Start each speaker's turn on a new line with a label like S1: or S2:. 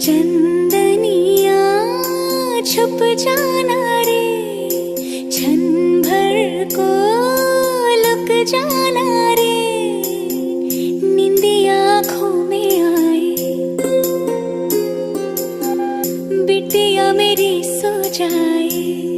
S1: चंदनिया छुप जाना रे, क्षण भर को लुक जाना रे, नींदिया आँखों में आए, बिटिया मेरी सो जाए।